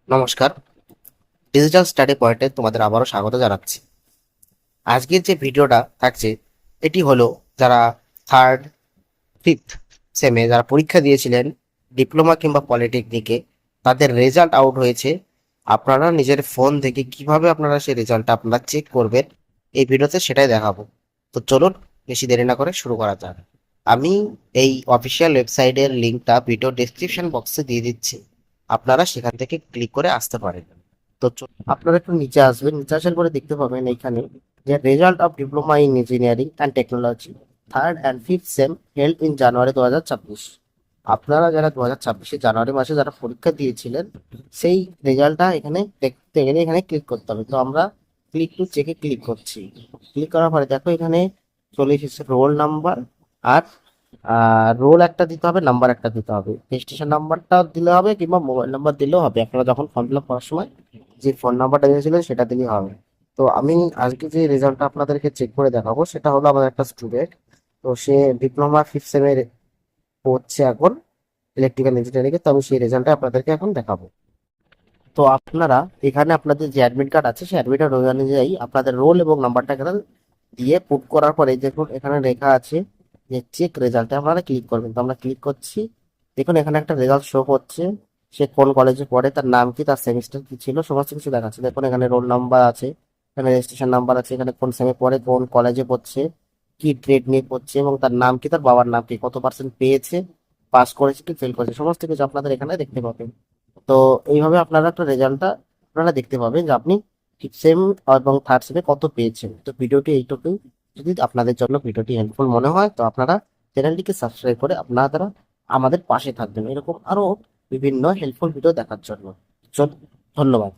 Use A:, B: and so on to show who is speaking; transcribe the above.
A: নমস্কার। Digital study পয়েন্টে তোমাদের আবারও স্বাগত জানাচ্ছি। আজকের যে ভিডিওটা থাকছে এটি হলো যারা থার্ড ফিফথ সেমে যারা পরীক্ষা দিয়েছিলেন ডিপ্লোমা কিংবা পলিটেকনিকে, তাদের রেজাল্ট আউট হয়েছে। আপনারা নিজের ফোন থেকে কিভাবে আপনারা সেই রেজাল্টটা আপনারা চেক করবেন এই ভিডিওতে সেটাই দেখাবো। তো চলুন বেশি দেরি না করে শুরু করা যাক। আমি এই অফিসিয়াল ওয়েবসাইটের লিঙ্কটা ভিডিও ডেসক্রিপশন বক্সে দিয়ে দিচ্ছি, আপনারা সেখান থেকে ক্লিক করে আসতে পারেন। তো আপনারা একটু নিচে আসবেন, নিচে আসার পরে দেখতে পাবেন এইখানে যে result of diploma in engineering and technology third and fifth same held in January 2026। আপনারা যারা 2026 জানুয়ারি মাসে যারা পরীক্ষা দিয়েছিলেন সেই রেজাল্টটা এখানে দেখতে গেলে এখানে ক্লিক করতে হবে। তো আমরা ক্লিক টু চেকে ক্লিক করছি। ক্লিক করার পরে দেখো এখানে চলে এসেছে রোল নাম্বার আর রোল একটা দিতে হবে, নাম্বার একটা দিতে হবে। রেজিস্ট্রেশন নাম্বারটা দিলে হবে কিংবা মোবাইল নাম্বার দিলেও হবে। আপনারা যখন ফর্ম ফিল আপ করার সময় যে ফোন নাম্বারটা দিয়েছিলেন সেটা দিলেই হবে। তো আমি আজকে যে রেজাল্টটা আপনাদেরকে চেক করে দেখাবো সেটা হলো আমাদের একটা স্টুডেন্ট। তো সে ডিপ্লোমা ফিফথ সেমের হচ্ছে এখন ইলেকট্রিক্যাল ইঞ্জিনিয়ারিং এ। তো আমি সেই রেজাল্টটা আপনাদেরকে এখন দেখাবো। তো আপনারা এখানে আপনাদের যে অ্যাডমিট কার্ড আছে সেই অ্যাডমিট কার্ড অনুযায়ী আপনাদের রোল এবং নাম্বারটা এখানে দিয়ে পুট করার পরে দেখুন এখানে লেখা আছে যে চেক রেজাল্টে আপনারা ক্লিক করবেন। তো আমরা ক্লিক করছি। দেখুন এখানে একটা রেজাল্ট শো করছে, সে কোন কলেজে পড়ে, তার নাম কি, তার সেমিস্টার কি ছিল, সমস্ত কিছু দেখাচ্ছে। দেখুন এখানে রোল নাম্বার আছে, এখানে রেজিস্ট্রেশন নাম্বার আছে, এখানে কোন সেমে পড়ে, কোন কলেজে পড়ছে, কি ট্রেড নিয়ে পড়ছে এবং তার নাম কি, তার বাবার নাম কি, কত পার্সেন্ট পেয়েছে, পাস করেছে কি ফেল করেছে, সমস্ত কিছু আপনাদের এখানে দেখতে পাবেন। তো এইভাবে আপনারা একটা রেজাল্টটা আপনারা দেখতে পাবেন যে আপনি ফিফথ সেম এবং থার্ড সেমে কত পেয়েছেন। তো ভিডিওটি এইটুকুই। যদি আপনাদের জন্য ভিডিওটি হেল্পফুল মনে হয় তো আপনারা চ্যানেলটিকে সাবস্ক্রাইব করে আপনারা আমাদের পাশে থাকবেন এরকম আরো বিভিন্ন হেল্পফুল ভিডিও দেখার জন্য। ধন্যবাদ।